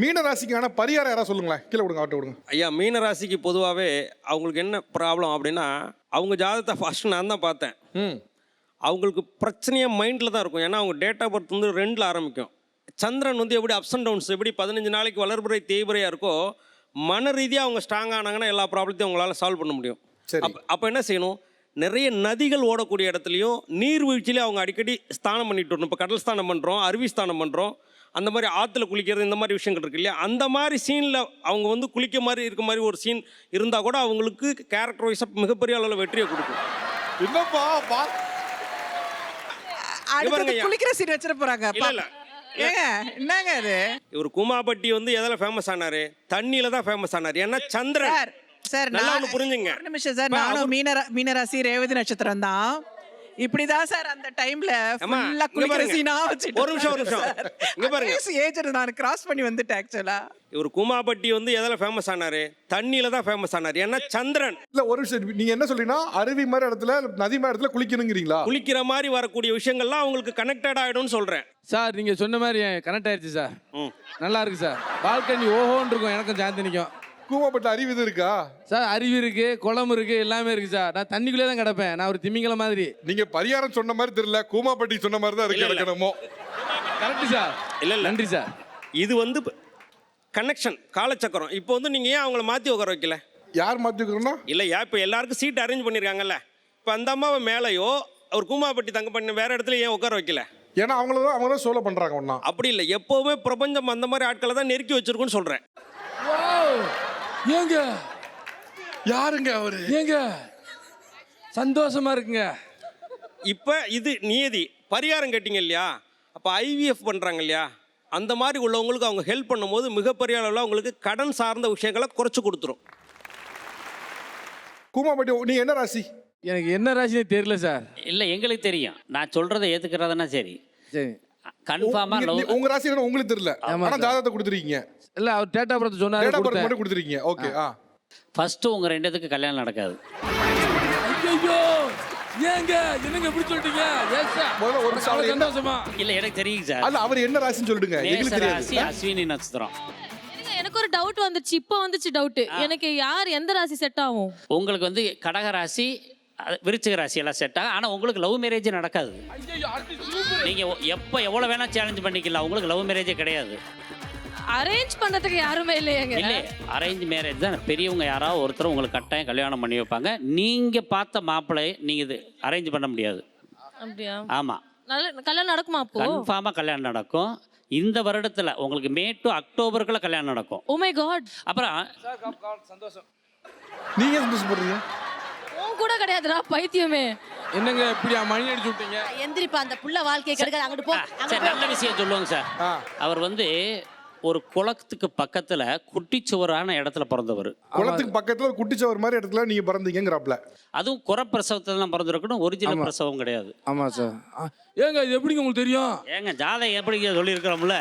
மீன ராசிக்கான பரிகாரம் யாராவது சொல்லுங்களேன், கீழே விடுங்க, ஆட்டோ விடுங்க. ஐயா, மீன ராசிக்கு பொதுவாகவே அவங்களுக்கு என்ன ப்ராப்ளம் அப்படின்னா, அவங்க ஜாதகத்தை ஃபஸ்ட்டு நான் தான் பார்த்தேன். அவங்களுக்கு பிரச்சனையே மைண்டில் தான் இருக்கும். ஏன்னா அவங்க டேட் ஆஃப் பர்த் வந்து 2ல் ஆரம்பிக்கும். சந்திரன் வந்து எப்படி அப்ஸ் அண்ட் டவுன்ஸ், எப்படி 15 நாளைக்கு வளர்புறை தேய்புறையாக இருக்கோ, மன ரீதியாக அவங்க ஸ்ட்ராங் ஆனாங்கன்னா எல்லா ப்ராப்ளத்தையும் அவங்களால சால்வ் பண்ண முடியும். அப்போ என்ன செய்யணும், நிறைய நதிகள் ஓடக்கூடிய இடத்துலையும் நீர்வீழ்ச்சியிலையும் அவங்க அடிக்கடி ஸ்தானம் பண்ணிட்டு வரணும். இப்போ கடல் ஸ்தானம் பண்ணுறோம், அருவி ஸ்தானம் பண்ணுறோம், அந்த மாதிரி ஆற்றுல குளிக்கிறது, இந்த மாதிரி விஷயங்கள் இருக்கு இல்லையா, அந்த மாதிரி சீனில் அவங்க வந்து குளிக்க மாதிரி இருக்க மாதிரி ஒரு சீன் இருந்தால் கூட அவங்களுக்கு கேரக்டர் வைஸாக மிகப்பெரிய அளவில் வெற்றியை கொடுக்கும். என்னப்பா குளிக்கிற சீன் வச்சிட போறாங்க. என்னங்க அது? இவர் கூமாப்பட்டி வந்து எதில் ஃபேமஸ் ஆனாரு? தண்ணியில தான் ஃபேமஸ் ஆனார். ஏன்னா சந்திரன். சார் நல்லா ஒன்று புரிஞ்சுங்க. ஒரு நிமிஷம் சார், நானும் மீனராசி ரேவதி நட்சத்திரம் தான். இப்படிதான் சார் அந்த டைம்ல ஃபுல்லா குளிக்கிற சீனா வச்சிட்டு. ஒரு நிமிஷம் இங்க பாருங்க, ஏஜ் நான் கிராஸ் பண்ணி வந்துட்டேன் ஆக்சுவலா. இவர் கூமாப்பட்டி வந்து எதில் ஃபேமஸ் ஆனாரு? தண்ணியில தான் ஃபேமஸ் ஆனார். ஏன்னா சந்திரன். இல்ல ஒரு விஷயம், நீங்க என்ன சொல்றீங்கன்னா அருவி மாதிரி இடத்துல, நதி மாதிரி இடத்துல குளிக்கணுங்கிறீங்களா? குளிக்கிற மாதிரி வரக்கூடிய விஷயங்கள்லாம் அவங்களுக்கு கனெக்டட் ஆயிடும்னு சொல்றேன் சார். நீங்க சொன்ன மாதிரி கனெக்ட் ஆயிடுச்சு சார். நல்லா இருக்கு சார். பால்கனி ஓஹோன்னு இருக்கும். எனக்கும் சாந்தினிக்கும். கூமாப்பட்டி அருவி இது இருக்கா சார்? அருவி இருக்கு, குளம் இருக்கு, எல்லாமே இருக்கு சார். நான் தண்ணிக்குள்ளே தான் கிடப்பேன். நான் ஒரு திமிங்கல மாதிரி. நீங்க பரிகாரம் சொன்ன மாதிரி தெரியல, கூமாப்பட்டி சொன்ன மாதிரி தான் இருக்கு. இருக்கணுமோ? Correct sir. இல்ல நன்றி சார். இது வந்து கனெக்ஷன், காலச்சக்கரம். இப்போ வந்து நீங்க ஏன் அவங்கள மாத்தி உட்கார வைக்கல? யார் மாத்தி வைக்கணும்னா? இல்லையா, இப்போ எல்லாருக்கும் சீட் அரேஞ்ச் பண்ணிருக்காங்கல்ல. இப்போ அந்த அம்மாவை மேலேயோ அவர் கூமாப்பட்டி தங்க பண்ணி வேற இடத்துல ஏன் உட்கார வைக்கல? ஏன்னா அவங்க தான் சோலோ பண்றாங்க ஒண்ணா. அப்படி இல்லை, எப்பவுமே பிரபஞ்சம் அந்த மாதிரி ஆட்களை தான் நெருக்கி வச்சிருக்குன்னு சொல்றேன். ஏங்க யாருங்க அவரு? ஏங்க சந்தோஷமா இருக்குங்க. இப்போ இது நியதி. பரிகாரம் கேட்டீங்க இல்லையா, அப்போ IVF பண்ணுறாங்க இல்லையா, அந்த மாதிரி உள்ளவங்களுக்கு அவங்க ஹெல்ப் பண்ணும்போது மிகப்பெரிய அளவில் அவங்களுக்கு கடன் சார்ந்த விஷயங்களை குறைச்சி கொடுத்துரும். கூமாப்பட்டி நீ என்ன ராசி? எனக்கு என்ன ராசினே தெரியல சார். இல்லை, எங்களுக்கு தெரியும். நான் சொல்றதை ஏத்துக்கிறதுனா சரி. சரி, கன்ஃபார்மா உங்க ராசி என்ன உங்களுக்கு தெரியல, ஆனா ஜாதகத்தை கொடுத்துருக்கீங்க. இல்ல அவர் டேட் ஆஃப் பர்த் சொன்னாரு, டேட் ஆஃப் பர்த் மட்டும் கொடுத்துருக்கீங்க. ஓகே. ஃபர்ஸ்ட் உங்க ரெண்டுத்துக்கு கல்யாணம் நடக்காது. ஐயோ ஏங்க என்னங்க இப்படி சொல்லிட்டீங்க? Yes sir. முதல்ல ஒரு சாவல் சந்தோஷமா. இல்ல, எனக்கு தெரியும் சார். அல்ல, அவர் என்ன ராசின்னு சொல்லிடுங்க, எங்களுக்கு தெரியாது. ராசி அஸ்வினி நட்சத்திரம். எனக்கு ஒரு டவுட் வந்துச்சு. இப்போ வந்துச்சு டவுட். எனக்கு யார் எந்த ராசி செட் ஆகும்? உங்களுக்கு வந்து கடக ராசி, விருச்சிக ராசி எல்லாம் செட் ஆகும். ஆனா உங்களுக்கு லவ் மேரேஜ் நடக்காது. நீங்க எப்போ எவ்வளவு வேணா சேலஞ்ச் பண்ணிக்கலாம், உங்களுக்கு லவ் மேரேஜே கிடையாது. அரேஞ்ச் பண்றதுக்கு யாருமே இல்லையேங்க. இல்லை, அரேஞ்ச் மேரேஜ் தான். பெரியவங்க யாராவது ஒருத்தர் உங்களுக்கு கட்டாயம் கல்யாணம் பண்ணி வைப்பாங்க. நீங்க பார்த்த மாப்பிள்ளை நீங்க இது அரேஞ்ச் பண்ண முடியாது. அப்படியா? ஆமா. நல்ல கல்யாணம் நடக்குமா அப்போ? கன்ஃபார்மா கல்யாணம் நடக்கும். இந்த வருடத்துல உங்களுக்கு மே டு அக்டோபருக்குள்ள கல்யாணம் நடக்கும். Oh my god. அப்புறம் சந்தோஷம். நீங்க சந்தோஷப்படுறீங்க? உன் கூட கிடையாதுடா பைத்தியமே. என்னங்க இப்படி மணி அடிச்சு விட்டீங்க? எந்திரிப்பா, அந்த புள்ள வாழ்க்கையை கெடுக்காத, அங்கிட்டு போ. சரி, நல்ல விஷயம் சொல்லுவாங்க சார். அவர் வந்து ஒரு குளத்துக்கு பக்கத்துல குட்டிச்சுவரான இடத்துல பிறந்தவர். குளத்துக்கு பக்கத்துல ஒரு குட்டிச்சவர் மாதிரி இடத்துல நீங்க பிறந்தீங்கங்கறாப்ல. அதுவும் குறப்பிரசவத்துல தான் பிறந்திருக்கணும், ஒரிஜினல் பிரசவம் கிடையாது. ஆமா சார். ஏங்க இது எப்படிங்க உங்களுக்கு தெரியும்? ஏங்க ஜாதகம் எப்படி சொல்லியிருக்கிறோம்ல.